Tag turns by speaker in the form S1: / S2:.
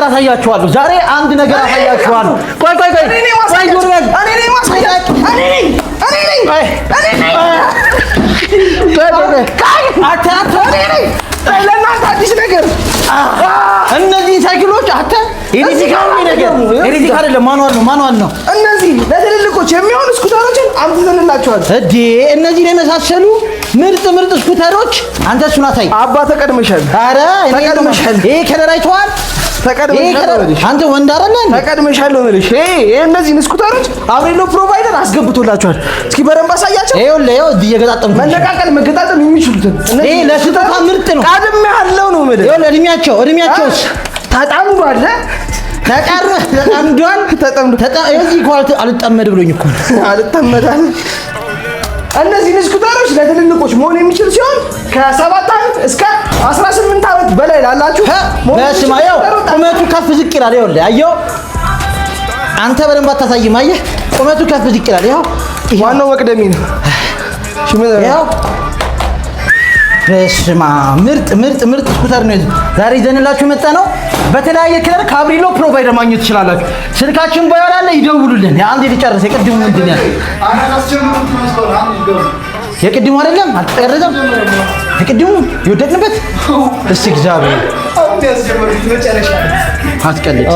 S1: ነገር አሳያችኋለሁ። ዛሬ አንድ ነገር አሳያችኋለሁ። ቆይ
S2: ለእናንተ አዲስ ነገር
S1: እነዚህ ሳይክሎች ኤሌክትሪክ አይደለም፣ ማኑዋል ነው።
S2: እነዚህ ለትልልቆች የሚሆኑ ስኩተሮችን አምጥተንላችኋል።
S1: እነዚህን የመሳሰሉ ምርጥ ስኩተሮች አንተ እሱን አሳይ።
S2: አባ ተቀድመሻል።
S1: ኧረ ተቀድመሻል። ይሄ ከለር አይተኸዋል? ተቀድመሻል። አንተ ወንድ አይደለህ?
S2: ተቀድመሻል ነው የምልሽ። እነዚህን ስኩተሮች አብሬሎ ፕሮቫይደር አስገብቶላችኋል። እስኪ በደንብ አሳያቸው።
S1: ይኸውልህ እየገጣጠምኩ
S2: መገጣጠም የሚችሉትን
S1: ይሄ ለስጦታ ምርጥ ነው።
S2: ቀድሜ ያለው ነው የምልህ።
S1: ይኸውልህ እድሜያቸውስ
S2: ተጣምዷል።
S1: እዚህ ኳሊቲ አልጠመድ ብሎኝ እኮ
S2: አልጠመዳል። እነዚህ ስኩተሮች ለትልልቆች መሆን የሚችል ሲሆን ከ7 ዓመት እስከ 18 ዓመት በላይ ላላችሁ
S1: በስማ ያው ቁመቱ ከፍ ዝቅ ይላል። ይኸውልህ አየኸው፣ አንተ በደንብ አታሳይም። አየህ ቁመቱ ከፍ ዝቅ ይላል። ይኸው
S2: ዋናው መቅደሚ ነው።
S1: ይኸው በስማ ምርጥ ስኩተር ነው ዛሬ ይዘንላችሁ መጣ ነው። በተለያየ ከለር ከአብሪሎ ፕሮቫይደር ማግኘት ትችላላችሁ። ስልካችን ባይሆን አለ ይደውሉልን። አንዴ ልጨርስ። የቅድሙ ምንድን ነው? የቅድሙ አይደለም አልተቀረጸም። የቅድሙ የወደድንበት እስቲ እግዚአብሔር አትቀልድ።